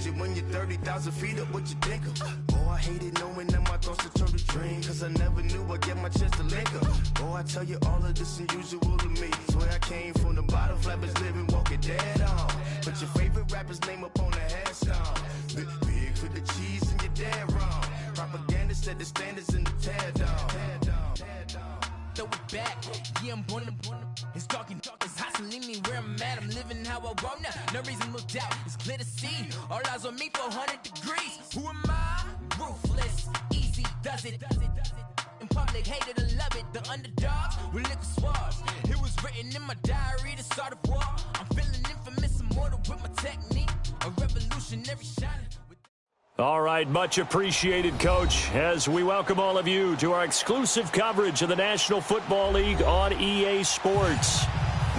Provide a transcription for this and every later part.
it when you're 30,000 feet up with your dinker. Oh, I hated knowing that my thoughts would turn to dream, cause I never knew I'd get my chance to link up. Oh, I tell you all of this unusual to me. Swear I came from the bottom, flappers living, walking dead on. Put your favorite rapper's name up on the headstone. Big for the cheese and you're dead wrong. Propaganda set the standards in the tear down. Throw it back, yeah, I'm born to it's talking, it's hustling me where I'm at. I'm living how I want now. No reason to doubt, it's clear to see. All eyes on me, 400 degrees. Who am I? Ruthless, easy, does it. In public, hated and love it. The underdogs with liquor swabs. It was written in my diary, the start of war. I'm feeling infamous, immortal with my technique. A revolutionary shining. All right, much appreciated, Coach, as we welcome all of you to our exclusive coverage of the National Football League on EA Sports.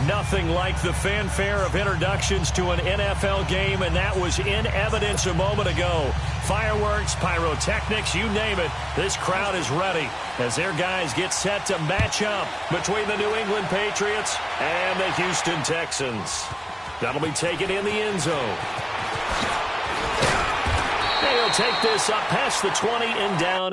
Nothing like the fanfare of introductions to an NFL game, and that was in evidence a moment ago. Fireworks, pyrotechnics, you name it, this crowd is ready as their guys get set to match up between the New England Patriots and the Houston Texans. That'll be taken in the end zone. They'll take this up past the 20 and down.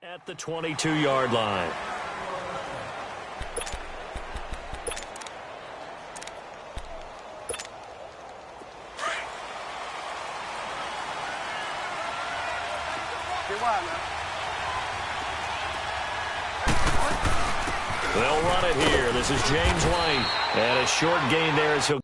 At the 22-yard line. They'll run it here. This is James White. And a short gain there as he'll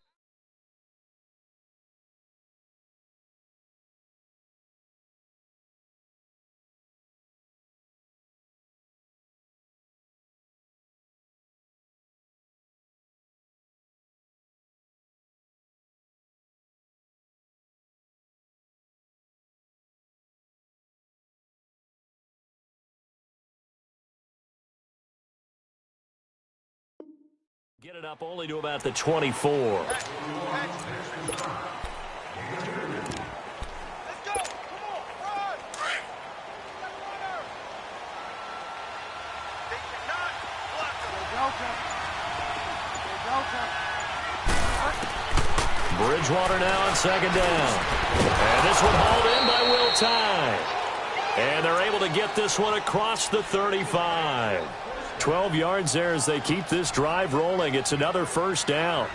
get it up only to about the 24. Let's go. Come on, run. They cannot block them. Bridgewater now on second down. And this one hauled in by Will Tye. And they're able to get this one across the 35. 12 yards there as they keep this drive rolling. It's another first down.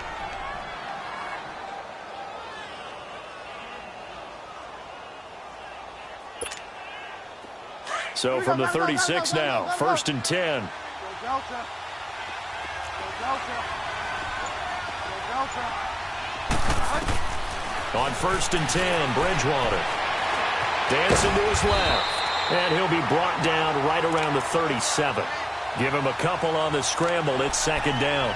So from the 36 now, first and 10. On first and 10, Bridgewater. Dancing to his left. And he'll be brought down right around the 37. Give him a couple on the scramble. It's second down.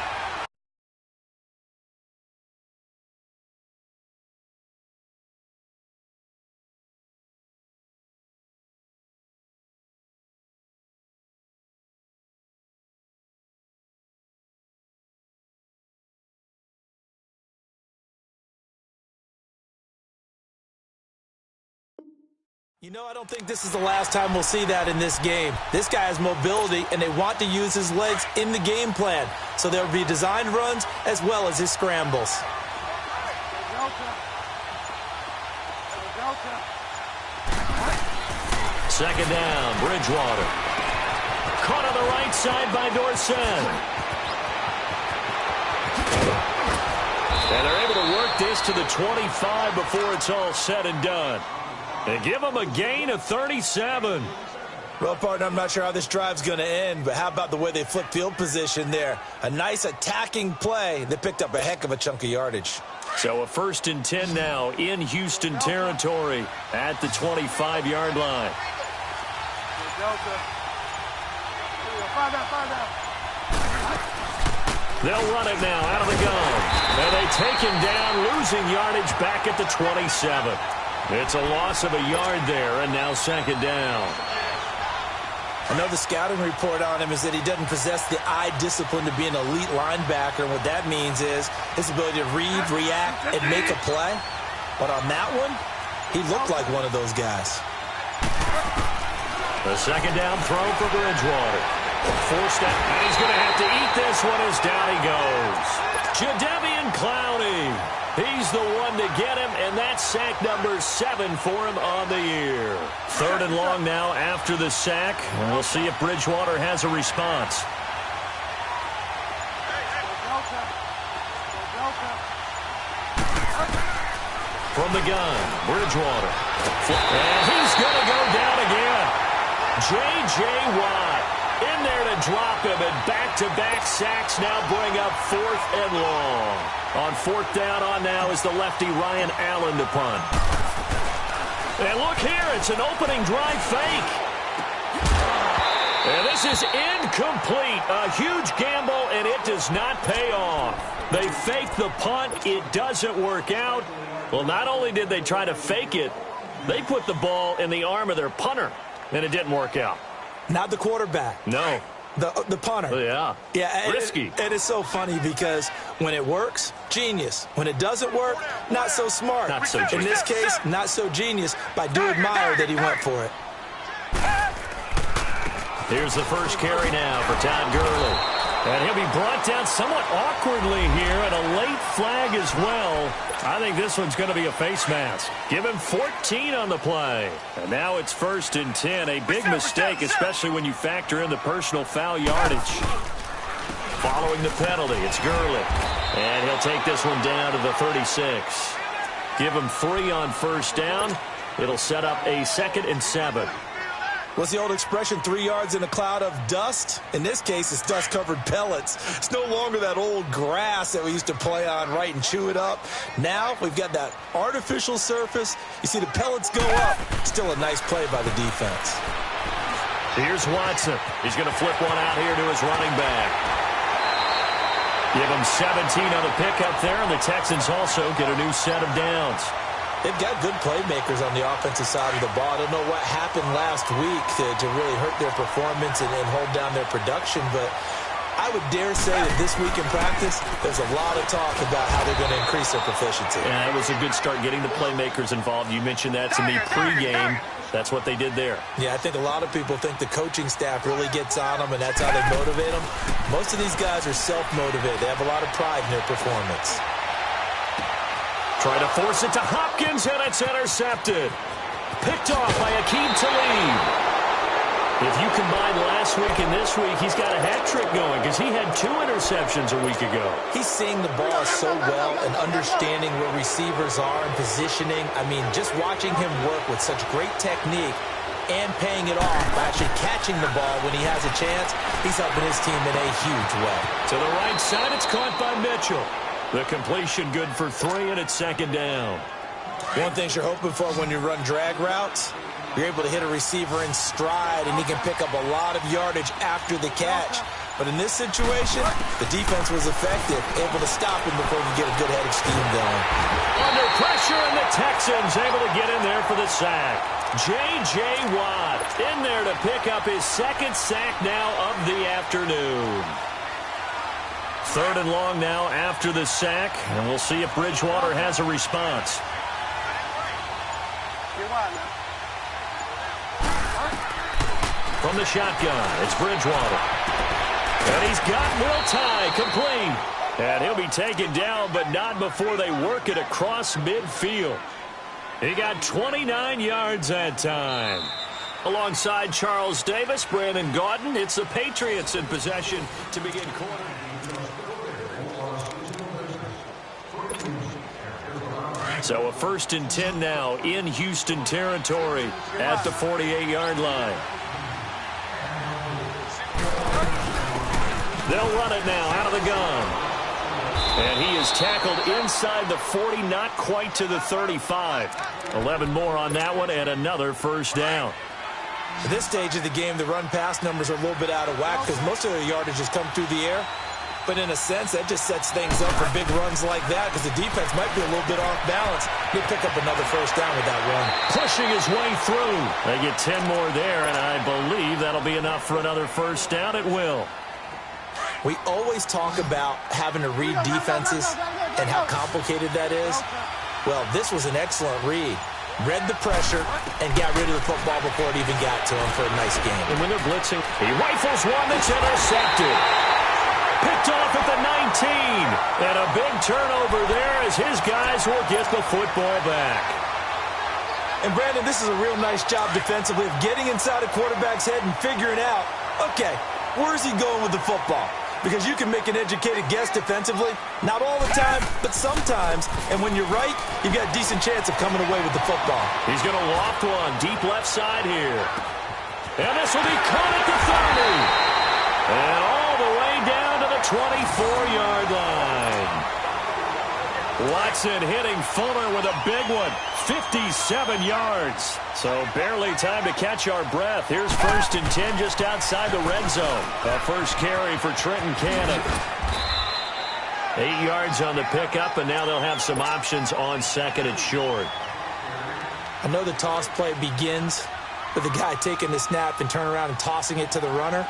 You know, I don't think this is the last time we'll see that in this game. This guy has mobility, and they want to use his legs in the game plan. So there will be designed runs as well as his scrambles. Second down, Bridgewater. Caught on the right side by Dorsett. And they're able to work this to the 25 before it's all said and done. And give them a gain of 37. Well, partner, I'm not sure how this drive's going to end, but how about the way they flip field position there? A nice attacking play. They picked up a heck of a chunk of yardage. So a first and 10 now in Houston territory at the 25-yard line. They'll run it now out of the gun. And they take him down, losing yardage back at the 27. It's a loss of a yard there, and now second down. I know the scouting report on him is that he doesn't possess the eye discipline to be an elite linebacker. And what that means is his ability to read, react, and make a play. But on that one, he looked like one of those guys. The second down throw for Bridgewater. Forced out. He's going to have to eat this one as down he goes. Jadeveon Clowney. He's the one to get him, and that's sack number 7 for him on the year. Third and long now after the sack, and we'll see if Bridgewater has a response. From the gun, Bridgewater. And he's going to go down again. J.J. Watt in there to drop him, and back-to-back sacks now bring up 4th and long. On 4th down on now is the lefty Ryan Allen to punt. And look here, it's an opening drive fake. And this is incomplete. A huge gamble, and it does not pay off. They fake the punt. It doesn't work out. Well, not only did they try to fake it, they put the ball in the arm of their punter, and it didn't work out. Not the quarterback. No. The punter. Yeah. Yeah. Risky. It is so funny because when it works, genius. When it doesn't work, not so smart. Not so genius. In this case, not so genius, but I do admire that he went for it. Here's the first carry now for Todd Gurley. And he'll be brought down somewhat awkwardly here, and a late flag as well. I think this one's going to be a face mask. Give him 14 on the play. And now it's 1st and 10. A big mistake, especially when you factor in the personal foul yardage. Following the penalty, it's Gurley. And he'll take this one down to the 36. Give him 3 on 1st down. It'll set up a 2nd and 7. What's the old expression, 3 yards in a cloud of dust? In this case, it's dust-covered pellets. It's no longer that old grass that we used to play on, right, and chew it up. Now we've got that artificial surface. You see the pellets go up. Still a nice play by the defense. Here's Watson. He's going to flip one out here to his running back. Give him 17 on the pickup there, and the Texans also get a new set of downs. They've got good playmakers on the offensive side of the ball. I don't know what happened last week to really hurt their performance and hold down their production, but I would dare say that this week in practice, there's a lot of talk about how they're going to increase their proficiency. Yeah, it was a good start getting the playmakers involved. You mentioned that to me pregame. That's what they did there. Yeah, I think a lot of people think the coaching staff really gets on them, and that's how they motivate them. Most of these guys are self-motivated. They have a lot of pride in their performance. Try to force it to Hopkins, and it's intercepted. Picked off by Aqib Talib. If you combine last week and this week, he's got a hat trick going because he had 2 interceptions a week ago. He's seeing the ball so well and understanding where receivers are and positioning. I mean, just watching him work with such great technique and paying it off by actually catching the ball when he has a chance, he's helping his team in a huge way. To the right side, it's caught by Mitchell. The completion good for 3, and it's 2nd down. One thing you're hoping for when you run drag routes, you're able to hit a receiver in stride, and he can pick up a lot of yardage after the catch. But in this situation, the defense was effective, able to stop him before he could get a good head of steam going. Under pressure, and the Texans able to get in there for the sack. J.J. Watt in there to pick up his 2nd sack now of the afternoon. 3rd and long now after the sack, and we'll see if Bridgewater has a response. From the shotgun, it's Bridgewater. And he's got Will Tye complete. And he'll be taken down, but not before they work it across midfield. He got 29 yards that time. Alongside Charles Davis, Brandon Gaudin, it's the Patriots in possession to begin quarter. So a 1st and 10 now in Houston territory at the 48-yard line. They'll run it now out of the gun. And he is tackled inside the 40, not quite to the 35. 11 more on that one, and another 1st down. At this stage of the game, the run-pass numbers are a little bit out of whack because most of their yardage has come through the air. But in a sense, that just sets things up for big runs like that because the defense might be a little bit off balance. He'll pick up another first down with that run. Pushing his way through. They get 10 more there, and I believe that'll be enough for another first down. It will. We always talk about having to read defenses and how complicated that is. Well, this was an excellent read. Read the pressure and got rid of the football before it even got to him for a nice game. And when they're blitzing, he rifles one that's intercepted. Picked off at the 19. And a big turnover there as his guys will get the football back. And, Brandon, this is a real nice job defensively of getting inside a quarterback's head and figuring out, okay, where's he going with the football? Because you can make an educated guess defensively. Not all the time, but sometimes. And when you're right, you've got a decent chance of coming away with the football. He's going to loft one deep left side here. And this will be caught at the 30. And all the way down to the 24-yard line. Watson hitting Fuller with a big one. 57 yards. So barely time to catch our breath. Here's 1st and 10 just outside the red zone. A first carry for Trenton Cannon. 8 yards on the pickup, and now they'll have some options on 2nd and short. I know the toss play begins with the guy taking the snap and turning around and tossing it to the runner.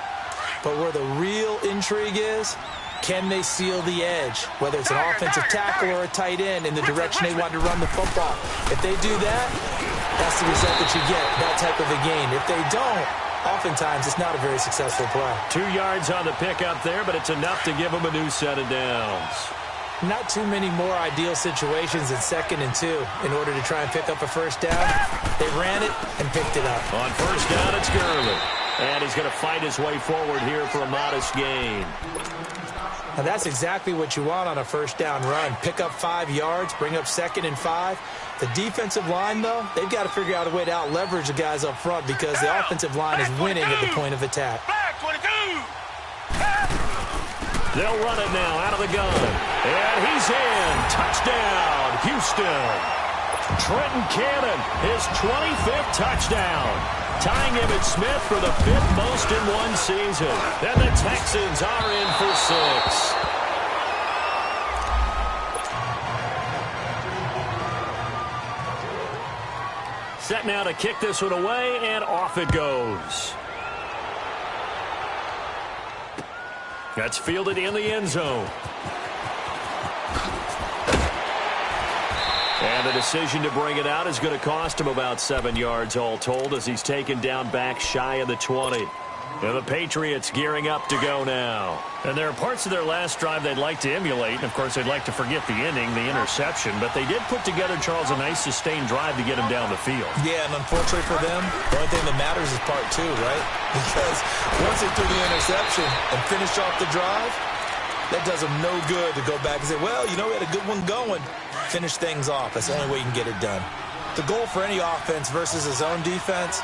But where the real intrigue is, can they seal the edge, whether it's an offensive tackle or a tight end, in the direction they want to run the football? If they do that, that's the result that you get, that type of a gain. If they don't, oftentimes it's not a very successful play. 2 yards on the pickup there, but it's enough to give them a new set of downs. Not too many more ideal situations than 2nd and 2 in order to try and pick up a first down. They ran it and picked it up. On first down, it's Gurley. And he's going to fight his way forward here for a modest gain. Now, that's exactly what you want on a first down run. Pick up 5 yards, bring up 2nd and 5. The defensive line, though, they've got to figure out a way to out-leverage the guys up front because the offensive line is winning at the point of attack. Back 22. They'll run it now out of the gun. And he's in. Touchdown, Houston. Trenton Cannon, his 25th touchdown. Tying Emmitt Smith for the 5th most in one season. And the Texans are in for 6. Set now to kick this one away, and off it goes. That's fielded in the end zone. And the decision to bring it out is going to cost him about 7 yards all told as he's taken down back shy of the 20. And the Patriots gearing up to go now. And there are parts of their last drive they'd like to emulate. And, of course, they'd like to forget the inning, the interception. But they did put together, Charles, a nice sustained drive to get him down the field. Yeah, and unfortunately for them, the only thing that matters is part 2, right? Because once they threw the interception and finished off the drive, that does them no good to go back and say, well, you know, we had a good one going. Finish things off. That's the only way you can get it done. The goal for any offense versus his own defense,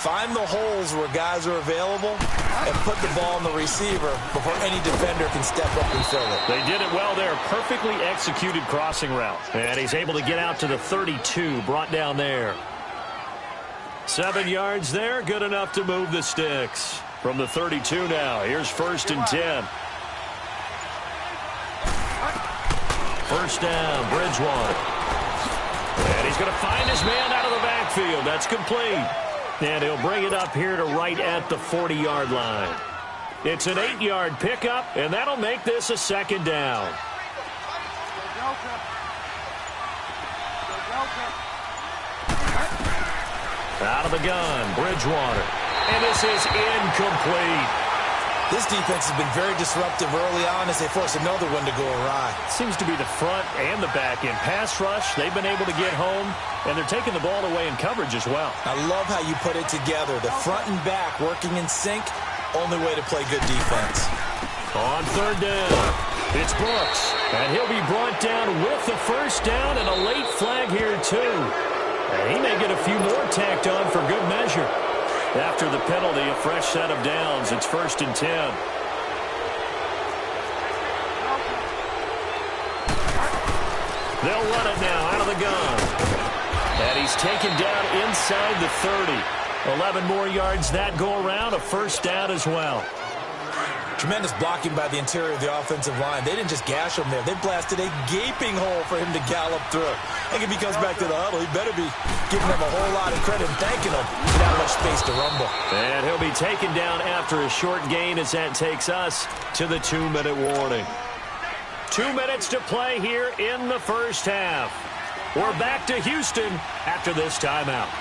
find the holes where guys are available and put the ball in the receiver before any defender can step up and fill it. They did it well there. Perfectly executed crossing route. And he's able to get out to the 32, brought down there. 7 yards there, good enough to move the sticks. From the 32 now, here's 1st and 10. First down, Bridgewater. And he's going to find his man out of the backfield. That's complete. And he'll bring it up here to right at the 40-yard line. It's an 8-yard pickup, and that'll make this a 2nd down. Out of the gun, Bridgewater. And this is incomplete. This defense has been very disruptive early on as they force another one to go awry. Seems to be the front and the back end. Pass rush, they've been able to get home, and they're taking the ball away in coverage as well. I love how you put it together. The front and back working in sync, only way to play good defense. On 3rd down, it's Brooks, and he'll be brought down with the first down and a late flag here too. And he may get a few more tacked on for good measure. After the penalty, a fresh set of downs. It's 1st and 10. They'll run it now out of the gun. And he's taken down inside the 30. 11 more yards that go around, a first down as well. Tremendous blocking by the interior of the offensive line. They didn't just gash him there. They blasted a gaping hole for him to gallop through. I think if he comes back to the huddle, he better be giving them a whole lot of credit and thanking them for that much space to rumble. And he'll be taken down after a short gain as that takes us to the 2-minute warning. 2 minutes to play here in the first half. We're back to Houston after this timeout.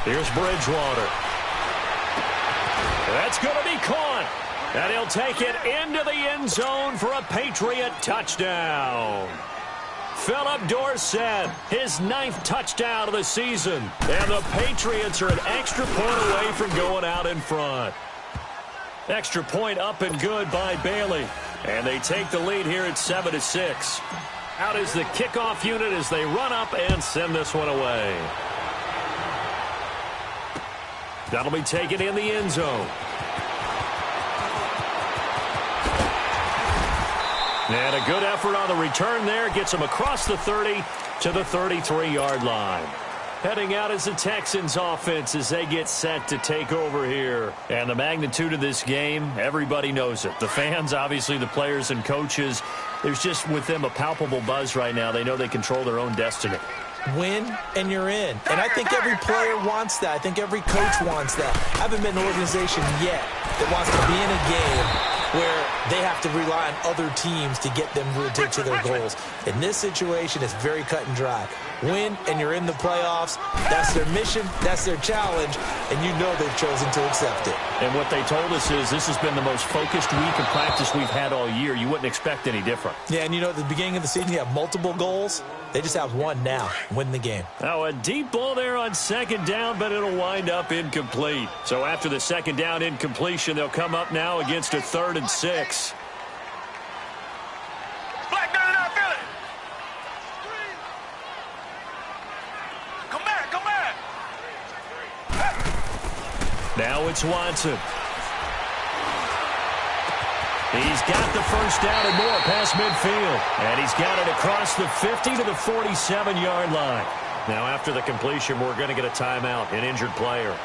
Here's Bridgewater. That's going to be caught. And he'll take it into the end zone for a Patriot touchdown. Philip Dorsett, his 9th touchdown of the season. And the Patriots are an extra point away from going out in front. Extra point up and good by Bailey. And they take the lead here at 7-6. Out is the kickoff unit as they run up and send this one away. That'll be taken in the end zone. And a good effort on the return there. Gets him across the 30 to the 33-yard line. Heading out is the Texans offense as they get set to take over here. And the magnitude of this game, everybody knows it. The fans, obviously the players and coaches, there's just with them a palpable buzz right now. They know they control their own destiny. Win and you're in. And I think every player wants that. I think every coach wants that. I haven't been an organization yet that wants to be in a game where they have to rely on other teams to get them to their goals. In this situation, it's very cut and dry. Win and you're in the playoffs. That's their mission. That's their challenge. And you know they've chosen to accept it. And what they told us is this has been the most focused week of practice we've had all year. You wouldn't expect any different. Yeah, and you know at the beginning of the season you have multiple goals. They just have one now. Win the game. Now a deep ball there on second down, but it'll wind up incomplete. So after the second down incompletion, they'll come up now against a 3rd and 6. Black man out, Philly. Come back, come back. Now it's Watson. He's got the first down and more past midfield. And he's got it across the 50 to the 47-yard line. Now after the completion, we're going to get a timeout, an injured player.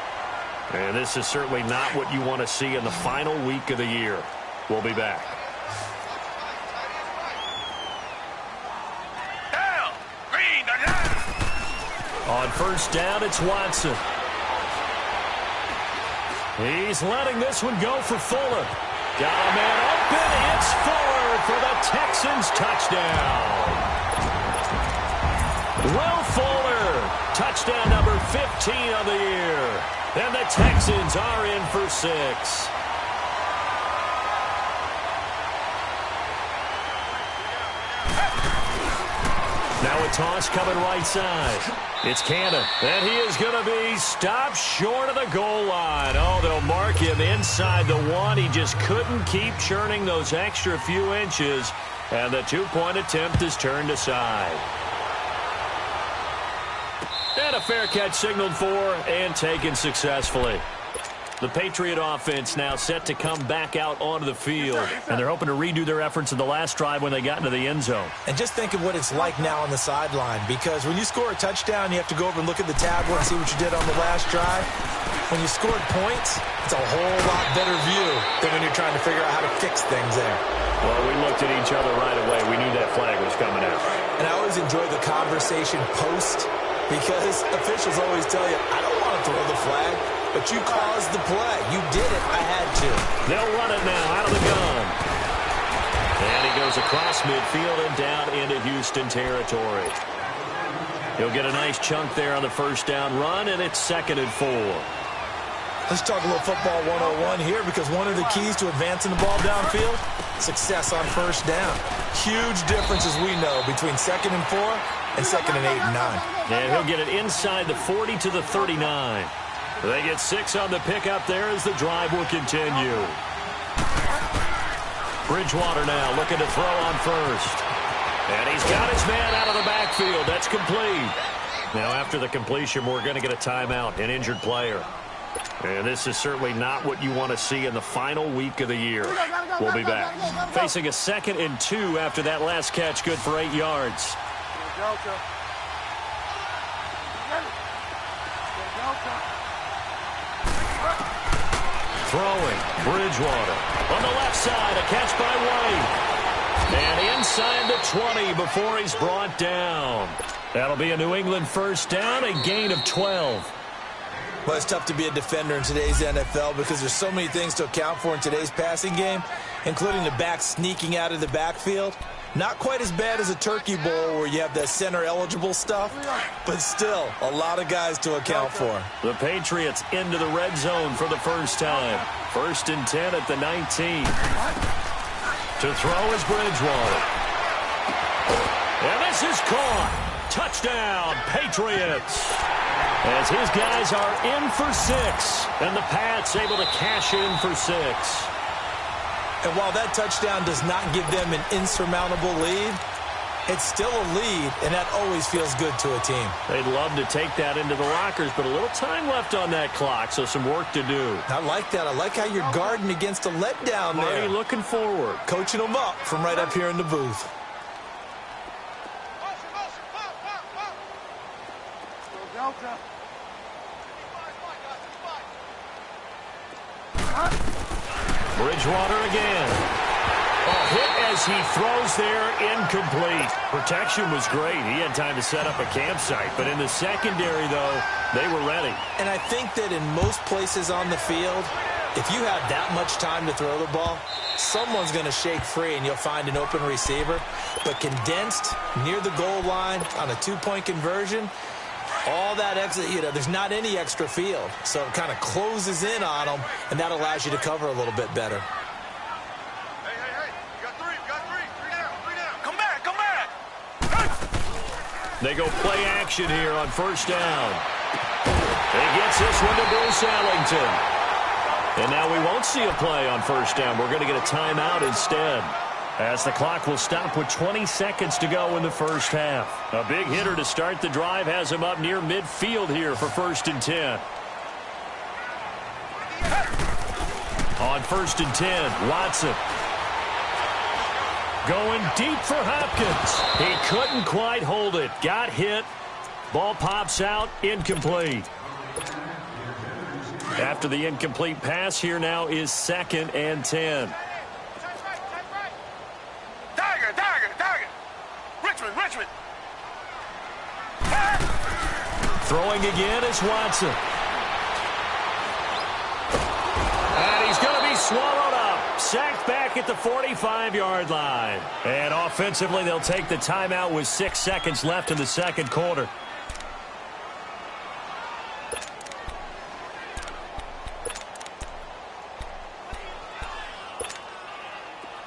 And this is certainly not what you want to see in the final week of the year. We'll be back. Down. Green, down. On first down, it's Watson. He's letting this one go for Fuller. Got a man open. It's Fuller for the Texans touchdown. Will Fuller, touchdown number 15 of the year. And the Texans are in for 6. Now a toss coming right side. It's Cannon, and he is going to be stopped short of the goal line. Oh, they'll mark him inside the 1. He just couldn't keep churning those extra few inches, and the 2-point attempt is turned aside. And a fair catch signaled for and taken successfully. The Patriot offense now set to come back out onto the field, and they're hoping to redo their efforts in the last drive when they got into the end zone. And just think of what it's like now on the sideline, because when you score a touchdown, you have to go over and look at the tablet and see what you did on the last drive. When you scored points, it's a whole lot better view than when you're trying to figure out how to fix things there. Well, we looked at each other right away. We knew that flag was coming out. And I always enjoy the conversation post, because officials always tell you, I don't want to throw the flag. But you caused the play. You did it. I had to. They'll run it now out of the gun. And he goes across midfield and down into Houston territory. He'll get a nice chunk there on the first down run, and it's 2nd and 4. Let's talk a little football 101 here, because one of the keys to advancing the ball downfield, success on first down. Huge difference, as we know, between 2nd and 4 and 2nd and 8 and 9. And he'll get it inside the 40 to the 39. They get 6 on the pickup there as the drive will continue. Bridgewater now looking to throw on first. And he's got his man out of the backfield. That's complete. Now after the completion, we're going to get a timeout, an injured player. And this is certainly not what you want to see in the final week of the year. We'll be back. Facing a 2nd and 2 after that last catch, good for 8 yards. Delta. Delta. Throwing, Bridgewater. On the left side, a catch by White. And inside the 20 before he's brought down. That'll be a New England first down, a gain of 12. Well, it's tough to be a defender in today's NFL because there's so many things to account for in today's passing game, including the back sneaking out of the backfield. Not quite as bad as a turkey bowl where you have that center-eligible stuff, but still a lot of guys to account for. The Patriots into the red zone for the first time. 1st and 10 at the 19. To throw is Bridgewater. And this is caught. Touchdown, Patriots. As his guys are in for 6, and the Pats able to cash in for 6. And while that touchdown does not give them an insurmountable lead, it's still a lead, and that always feels good to a team. They'd love to take that into the lockers, but a little time left on that clock, so some work to do. I like that. I like how you're guarding against a letdown there. Marty looking forward. Coaching them up from right up here in the booth. Bridgewater again. A hit as he throws there, incomplete. Protection was great. He had time to set up a campsite. But in the secondary, though, they were ready. And I think that in most places on the field, if you have that much time to throw the ball, someone's going to shake free and you'll find an open receiver. But condensed near the goal line on a two-point conversion, all that exit, there's not any extra field. So it kind of closes in on them, and that allows you to cover a little bit better. Hey, you got three. Three down. Come back. They go play action here on first down. He gets this one to Bruce Ellington. And now we won't see a play on first down. We're going to get a timeout instead, as the clock will stop with 20 seconds to go in the first half. A big hitter to start the drive has him up near midfield here for 1st and 10. On 1st and 10, Watson. Going deep for Hopkins. He couldn't quite hold it. Got hit. Ball pops out. Incomplete. After the incomplete pass, here now is 2nd and 10. Richmond. Throwing again is Watson. And he's going to be swallowed up. Sacked back at the 45-yard line. And offensively, they'll take the timeout with 6 seconds left in the second quarter.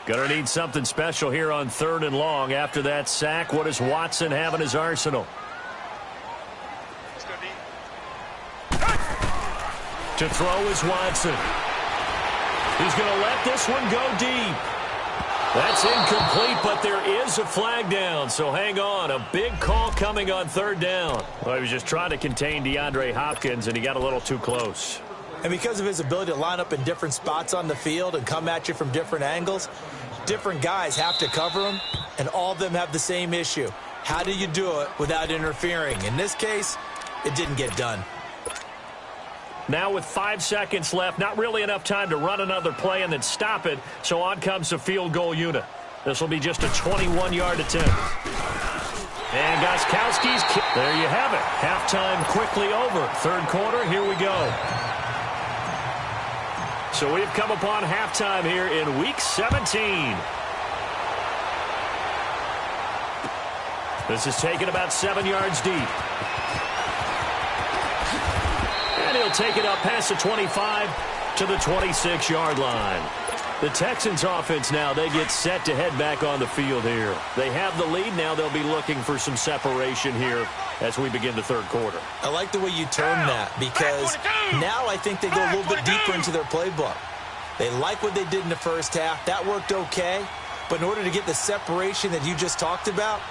Going to need something special here on 3rd and long. After that sack, what does Watson have in his arsenal? To throw is Watson. He's going to let this one go deep. That's incomplete, but there is a flag down, so hang on. A big call coming on 3rd down. Well, he was just trying to contain DeAndre Hopkins, and he got a little too close. And because of his ability to line up in different spots on the field and come at you from different angles, different guys have to cover him, and all of them have the same issue. How do you do it without interfering? In this case, it didn't get done. Now with 5 seconds left, not really enough time to run another play and then stop it, so on comes the field goal unit. This will be just a 21-yard attempt. And Gostkowski's kick. There you have it. Halftime quickly over. 3rd quarter, here we go. So we've come upon halftime here in Week 17. This is taken about 7 yards deep. And he'll take it up past the 25 to the 26-yard line. The Texans offense now, they get set to head back on the field here. They have the lead. Now they'll be looking for some separation here as we begin the 3rd quarter. I like the way you term that, because now I think they go a little bit deeper into their playbook. They like what they did in the first half. That worked okay. But in order to get the separation that you just talked about,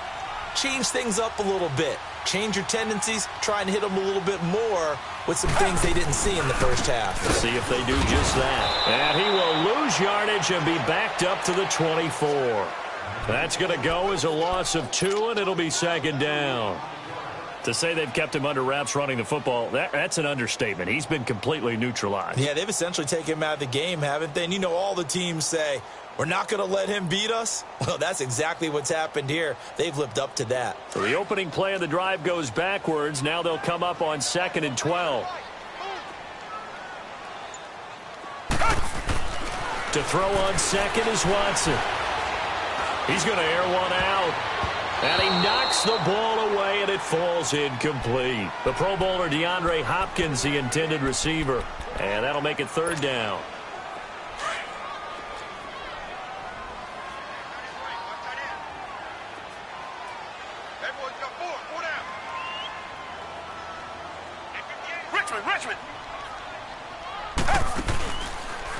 change things up a little bit. Change your tendencies, try and hit them a little bit more with some things they didn't see in the first half. Let's see if they do just that. And he will lose yardage and be backed up to the 24. That's going to go as a loss of 2, and it'll be 2nd down. To say they've kept him under wraps running the football, that's an understatement. He's been completely neutralized. Yeah, they've essentially taken him out of the game, haven't they? And you know all the teams say, we're not going to let him beat us. Well, that's exactly what's happened here. They've lived up to that. So the opening play of the drive goes backwards. Now they'll come up on 2nd and 12. To throw on second is Watson. He's going to air one out. And he knocks the ball away, and it falls incomplete. The Pro Bowler DeAndre Hopkins, the intended receiver. And that'll make it 3rd down. Richmond.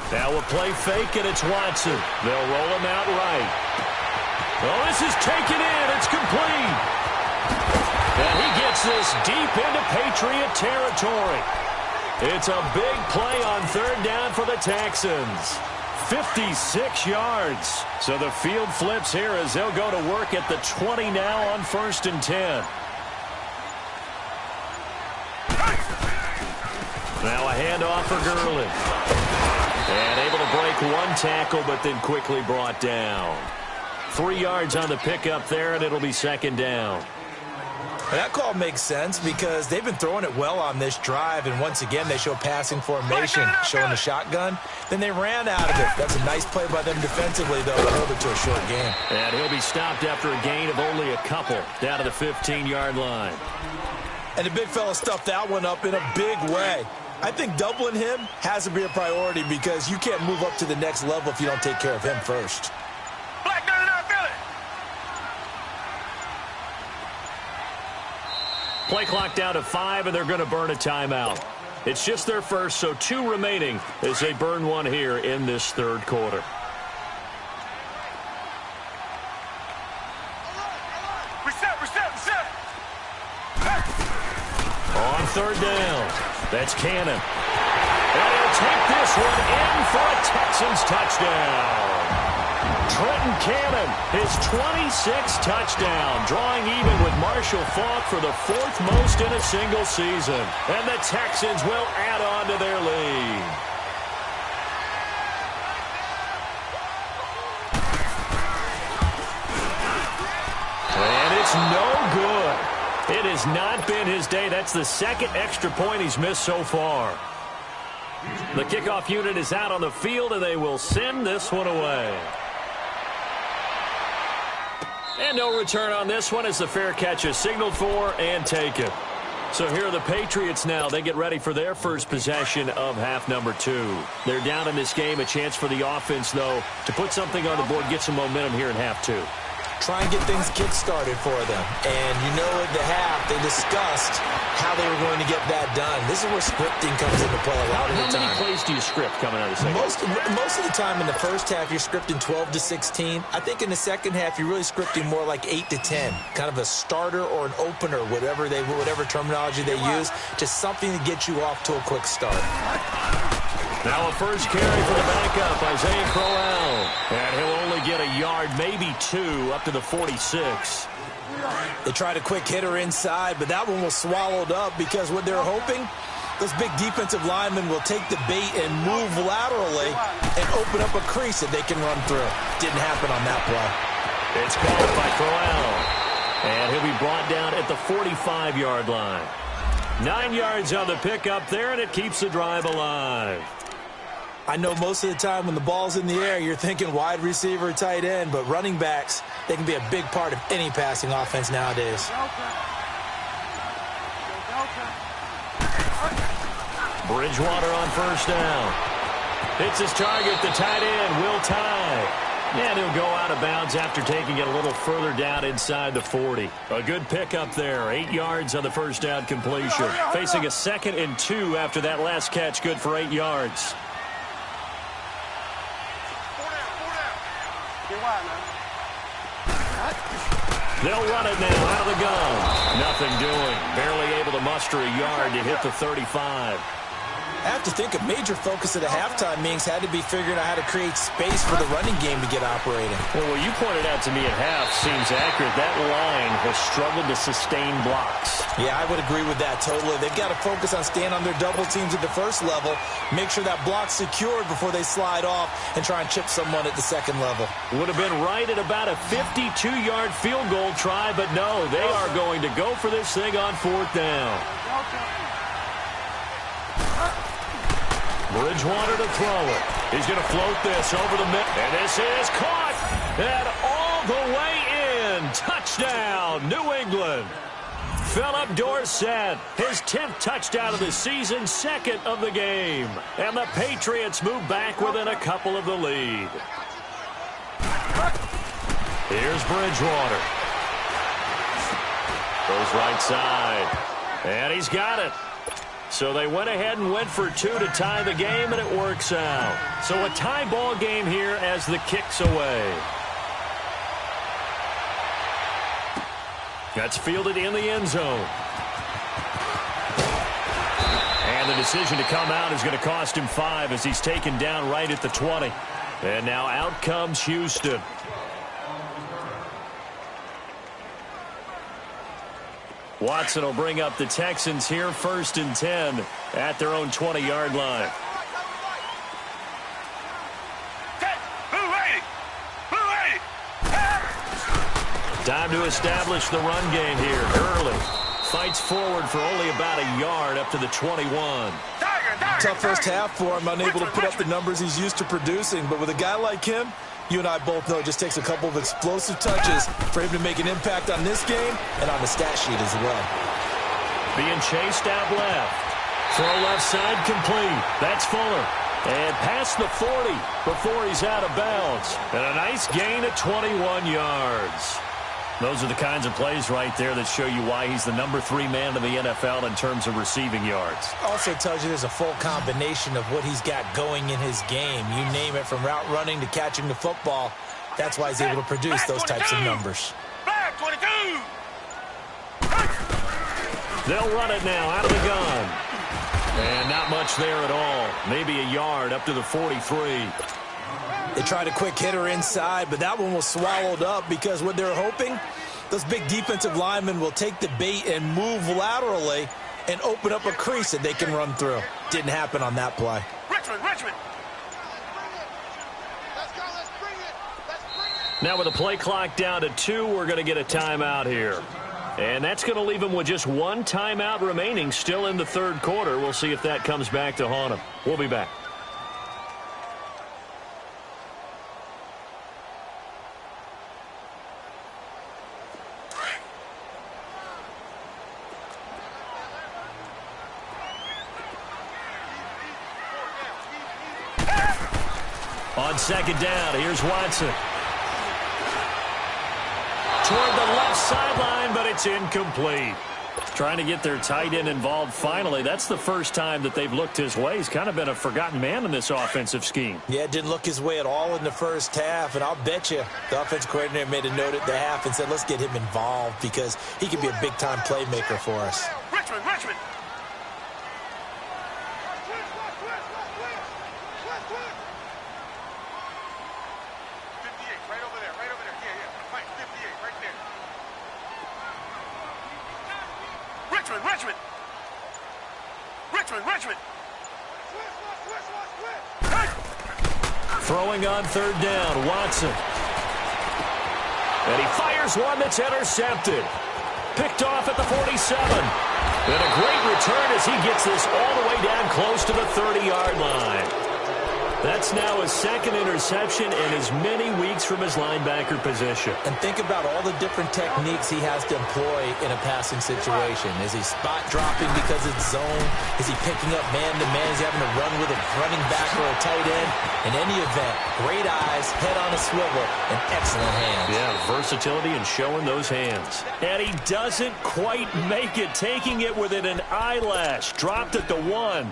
Now a play fake, and it's Watson. They'll roll him out right. Oh, this is taken in. It's complete. And he gets this deep into Patriot territory. It's a big play on 3rd down for the Texans. 56 yards. So the field flips here as they'll go to work at the 20 now on 1st and 10. Now a handoff for Gurley. And able to break one tackle, but then quickly brought down. 3 yards on the pickup there, and it'll be 2nd down. That call makes sense because they've been throwing it well on this drive, and once again they show passing formation, showing the shotgun. Then they ran out of it. That's a nice play by them defensively, though, to hold it to a short game. And he'll be stopped after a gain of only a couple down to the 15-yard line. And the big fella stuffed that one up in a big way. I think doubling him has to be a priority because you can't move up to the next level if you don't take care of him first. Play clock down to 5, and they're going to burn a timeout. It's just their first, so 2 remaining as they burn one here in this 3rd quarter. Reset. On 3rd down, that's Cannon. And he'll take this one in for a Texans touchdown. Trenton Cannon, his 26th touchdown, drawing even with Marshall Faulk for the 4th most in a single season. And the Texans will add on to their lead. And it's no good. It has not been his day. That's the 2nd extra point he's missed so far. The kickoff unit is out on the field, and they will send this one away. And no return on this one as the fair catch is signaled for and taken. So here are the Patriots now. They get ready for their first possession of half number 2. They're down in this game. A chance for the offense, though, to put something on the board, get some momentum here in half 2. Try and get things kick-started for them. And you know at the half, they discussed how they were going to get that done. This is where scripting comes into play a lot of the time. How many plays do you script coming out of the second? Most of the time in the first half, you're scripting 12 to 16. I think in the second half, you're really scripting more like 8 to 10. Kind of a starter or an opener, whatever terminology they use. Just something to get you off to a quick start. Now a first carry for the backup, Isaiah Crowell. And he'll only get a yard, maybe 2, up to the 46. They tried a quick hitter inside, but that one was swallowed up because what they're hoping, those big defensive linemen will take the bait and move laterally and open up a crease that they can run through. Didn't happen on that play. It's called by Crowell. And he'll be brought down at the 45-yard line. 9 yards on the pickup there, and it keeps the drive alive. I know most of the time when the ball's in the air, you're thinking wide receiver, tight end, but running backs, they can be a big part of any passing offense nowadays. Bridgewater on first down. Hits his target, the tight end, Will Tye. And he'll go out of bounds after taking it a little further down inside the 40. A good pickup there. 8 yards on the first down completion. Facing a 2nd and 2 after that last catch, good for 8 yards. They'll run it now out of the gun. Nothing doing. Barely able to muster a yard to hit the 35. I have to think a major focus at the halftime meetings had to be figuring out how to create space for the running game to get operating. Well, what you pointed out to me at half seems accurate. That line has struggled to sustain blocks. Yeah, I would agree with that totally. They've got to focus on staying on their double teams at the first level, make sure that block's secured before they slide off and try and chip someone at the second level. Would have been right at about a 52-yard field goal try, but no, they are going to go for this thing on 4th down. Bridgewater to throw it. He's going to float this over the middle. And this is caught. And all the way in. Touchdown, New England. Philip Dorsett, his 10th touchdown of the season, 2nd of the game. And the Patriots move back within a couple of the lead. Here's Bridgewater. Goes right side. And he's got it. So they went ahead and went for 2 to tie the game, and it works out. So a tie ball game here as the kick's away. That's fielded in the end zone. And the decision to come out is going to cost him 5 as he's taken down right at the 20. And now out comes Houston. Watson will bring up the Texans here, 1st and 10 at their own 20-yard line. Time to establish the run game here. Early fights forward for only about a yard up to the 21. Tough first half for him, unable to put up the numbers he's used to producing. But with a guy like him, you and I both know it just takes a couple of explosive touches for him to make an impact on this game and on the stat sheet as well. Being chased out left. Throw left side complete. That's Fuller. And past the 40 before he's out of bounds. And a nice gain of 21 yards. Those are the kinds of plays right there that show you why he's the number 3 man in the NFL in terms of receiving yards. Also tells you there's a full combination of what he's got going in his game. You name it, from route running to catching the football. That's why he's able to produce those types of numbers. They'll run it now out of the gun. And not much there at all. Maybe a yard up to the 43. They tried a quick hitter inside, but that one was swallowed up because what they're hoping, those big defensive linemen will take the bait and move laterally and open up a crease that they can run through. Didn't happen on that play. Richmond. Now with the play clock down to 2, we're going to get a timeout here. And that's going to leave him with just 1 timeout remaining still in the 3rd quarter. We'll see if that comes back to haunt him. We'll be back. On 2nd down, here's Watson. Toward the left sideline, but it's incomplete. Trying to get their tight end involved finally. That's the first time that they've looked his way. He's kind of been a forgotten man in this offensive scheme. Yeah, it didn't look his way at all in the first half, and I'll bet you the offensive coordinator made a note at the half and said, let's get him involved because he can be a big-time playmaker for us. Richmond. Richmond. Throwing on 3rd down, Watson. And he fires one that's intercepted. Picked off at the 47. And a great return as he gets this all the way down close to the 30-yard line. That's now his 2nd interception in as many weeks from his linebacker position. And think about all the different techniques he has to employ in a passing situation. Is he spot dropping because it's zone? Is he picking up man-to-man? Is he having to run with a running back or a tight end? In any event, great eyes, head on a swivel, and excellent hands. Yeah, versatility and showing those hands. And he doesn't quite make it, taking it within an eyelash. Dropped at the 1.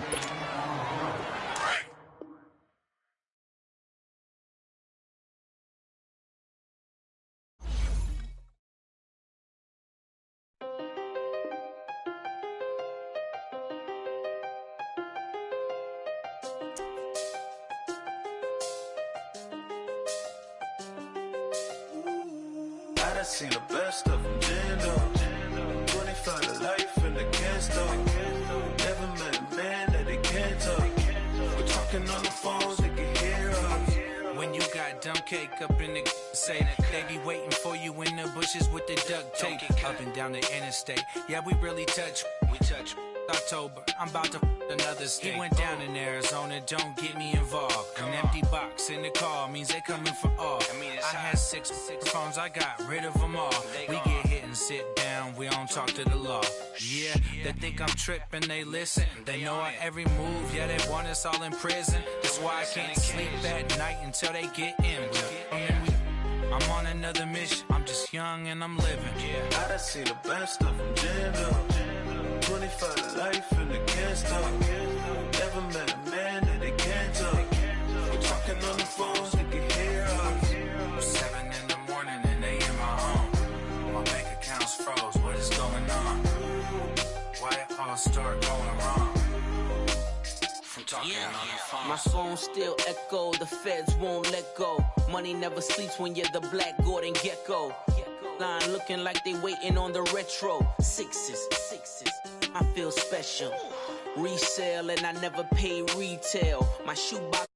I done seen the best of them, Jando. 25 to life in the can store. Never met a man that they can't talk. We're talking on the phones, they can hear us. When you got dumb cake up in the say that they be waiting for you in the bushes with the duct tape up and down the interstate. Yeah, we really touch. We touch. October, I'm about to another state. He went down in Arizona, don't get me involved. An empty box in the car means they coming for all. I had six phones, I got rid of them all. We get hit and sit down, we don't talk to the law. Yeah, they think I'm tripping, they listen. They know our every move, yeah, they want us all in prison. That's why I can't sleep at night until they get in. I'm on another mission, I'm just young and I'm living. I done seen the best of them, Jando. 25 to life in the can't stop. Never met a man that they can't talk. We're talking on the phones, they can hear us. 7 in the morning and they in my home. My bank account's froze, what is going on? Why it all start going wrong? From talking on the phone. My phone still echo, the feds won't let go. Money never sleeps when you're the Black Gordon Gecko. Line looking like they waiting on the retro. Sixes, I feel special. Resale and I never pay retail. My shoebox